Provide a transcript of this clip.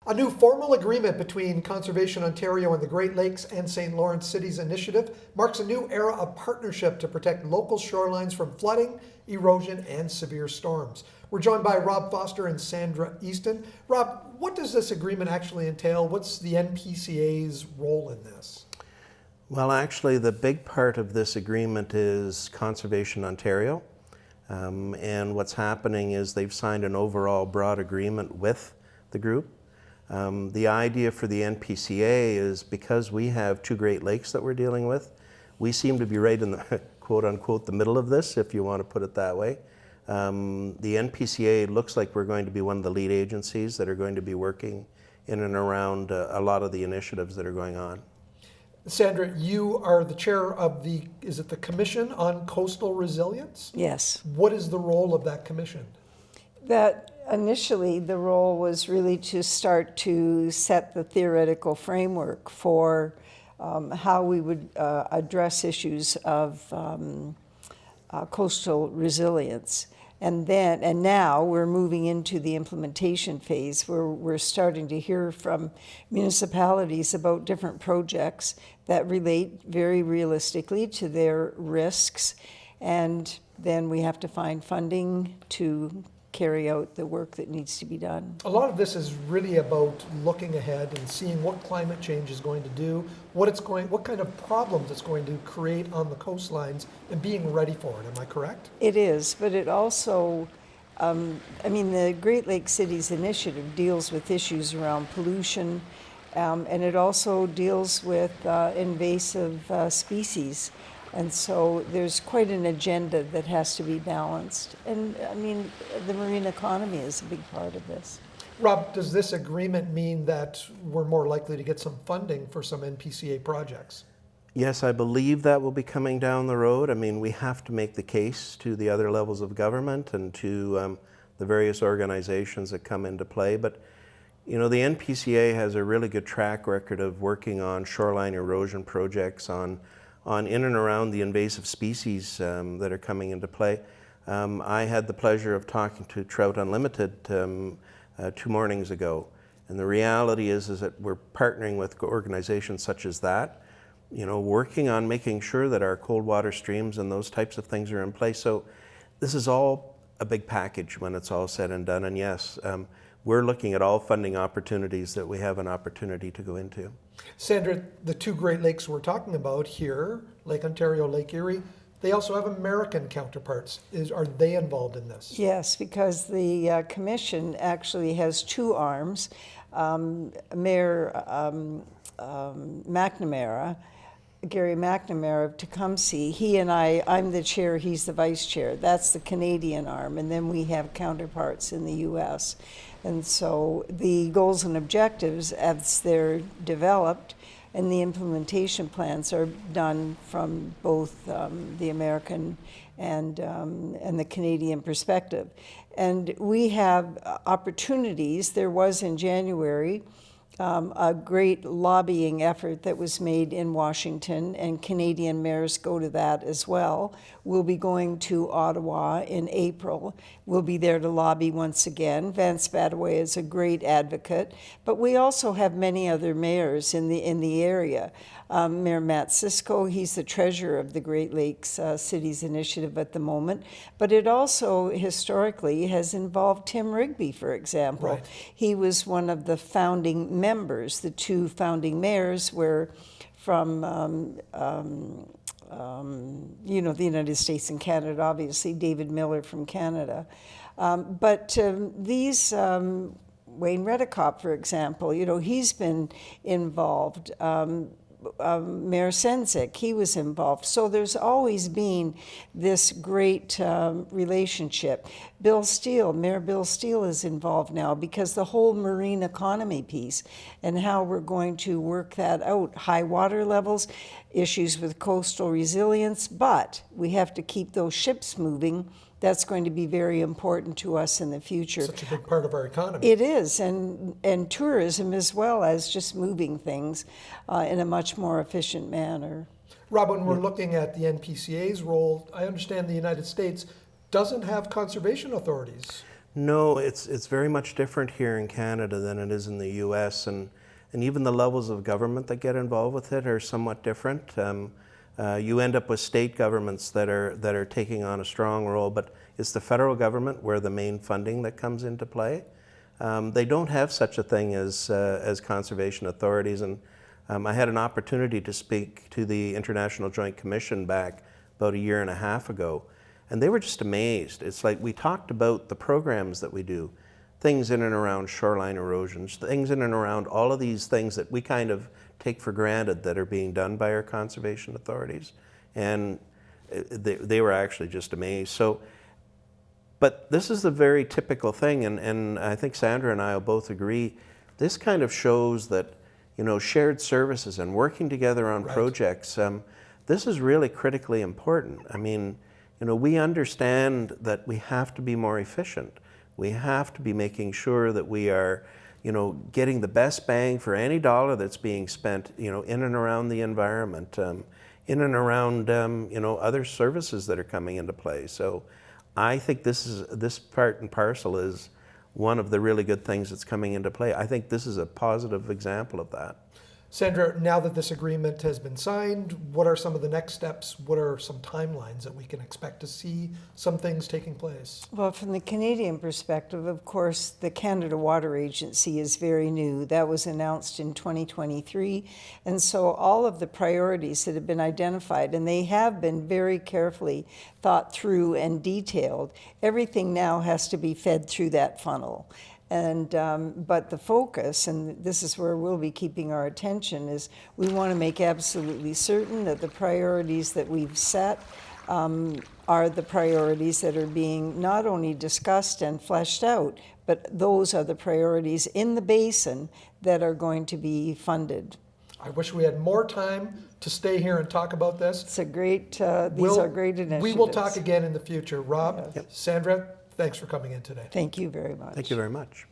A new formal agreement between Conservation Ontario and the Great Lakes and St. Lawrence Cities Initiative marks a new era of partnership to protect local shorelines from flooding, erosion, and severe storms. We're joined by Rob Foster and Sandra Easton. Rob, what does this agreement actually entail? What's the NPCA's role in this? Well, actually, the big part of this agreement is Conservation Ontario. And what's happening is they've signed an overall broad agreement with the group. The idea for the NPCA is because we have two Great Lakes that we're dealing with, we seem to be right in the quote unquote the middle of this, if you want to put it that way. The NPCA looks like we're going to be one of the lead agencies that are going to be working in and around a lot of the initiatives that are going on. Sandra, you are the chair of is it the Commission on Coastal Resilience? Yes. What is the role of that commission? That initially the role was really to start to set the theoretical framework for how we would address issues of coastal resilience. And now we're moving into the implementation phase where we're starting to hear from municipalities about different projects that relate very realistically to their risks. And then we have to find funding to carry out the work that needs to be done. A lot of this is really about looking ahead and seeing what climate change is going to do, what kind of problems it's going to create on the coastlines, and being ready for it. Am I correct? It is, but it also, the Great Lakes Cities Initiative deals with issues around pollution, and it also deals with invasive species. And so there's quite an agenda that has to be balanced. And the marine economy is a big part of this. Rob, does this agreement mean that we're more likely to get some funding for some NPCA projects? Yes, I believe that will be coming down the road. We have to make the case to the other levels of government and to the various organizations that come into play. But, the NPCA has a really good track record of working on shoreline erosion projects, on in and around the invasive species that are coming into play. I had the pleasure of talking to Trout Unlimited 2 mornings ago. And the reality is that we're partnering with organizations such as that, working on making sure that our cold water streams and those types of things are in place. So this is all a big package when it's all said and done. And yes, we're looking at all funding opportunities that we have an opportunity to go into. Sandra, the two Great Lakes we're talking about here, Lake Ontario, Lake Erie, they also have American counterparts. Are they involved in this? Yes, because the commission actually has two arms. Mayor McNamara, Gary McNamara of Tecumseh, he and I'm the chair, he's the vice chair. That's the Canadian arm, and then we have counterparts in the U.S. And so the goals and objectives, as they're developed, and the implementation plans are done from both the American and the Canadian perspective. And we have opportunities. There was in January a great lobbying effort that was made in Washington, and Canadian mayors go to that as well. We'll be going to Ottawa in April. We'll be there to lobby once again. Vance Badaway is a great advocate, but we also have many other mayors in the area. Mayor Matt Cisco, he's the treasurer of the Great Lakes Cities Initiative at the moment, but it also historically has involved Tim Rigby, for example. Right. He was one of the founding members. The two founding mayors were from the United States and Canada, obviously, David Miller from Canada. But these, Wayne Redekop, for example, he's been involved. Mayor Sendzik, he was involved. So there's always been this great relationship. Mayor Bill Steele is involved now because the whole marine economy piece and how we're going to work that out. High water levels, issues with coastal resilience, but we have to keep those ships moving. That's going to be very important to us in the future. Such a big part of our economy. It is, and tourism as well as just moving things in a much more efficient manner. Rob, when we're looking at the NPCA's role, I understand the United States doesn't have conservation authorities. No, it's very much different here in Canada than it is in the U.S. and even the levels of government that get involved with it are somewhat different. You end up with state governments that are taking on a strong role, but it's the federal government where the main funding that comes into play. They don't have such a thing as conservation authorities, and I had an opportunity to speak to the International Joint Commission back about a year and a half ago, and they were just amazed. It's like we talked about the programs that we do, things in and around shoreline erosions, things in and around all of these things that we kind of take for granted that are being done by our conservation authorities, and they were actually just amazed. So, but this is a very typical thing, and I think Sandra and I will both agree, this kind of shows that, you know, shared services and working together on projects, this is really critically important. I mean, you know, we understand that we have to be more efficient. We have to be making sure that we are, you know, getting the best bang for any dollar that's being spent, you know, in and around the environment, in and around, you know, other services that are coming into play. So I think this part and parcel is one of the really good things that's coming into play. I think this is a positive example of that. Sandra, now that this agreement has been signed, what are some of the next steps? What are some timelines that we can expect to see some things taking place? Well, from the Canadian perspective, of course, the Canada Water Agency is very new. That was announced in 2023. And so all of the priorities that have been identified, and they have been very carefully thought through and detailed, everything now has to be fed through that funnel. And but the focus, and this is where we'll be keeping our attention, is we want to make absolutely certain that the priorities that we've set are the priorities that are being not only discussed and fleshed out, but those are the priorities in the basin that are going to be funded. I wish we had more time to stay here and talk about this. It's a great, these are great initiatives. We will talk again in the future. Rob, Yes. Sandra, thanks for coming in today. Thank you very much. Thank you very much.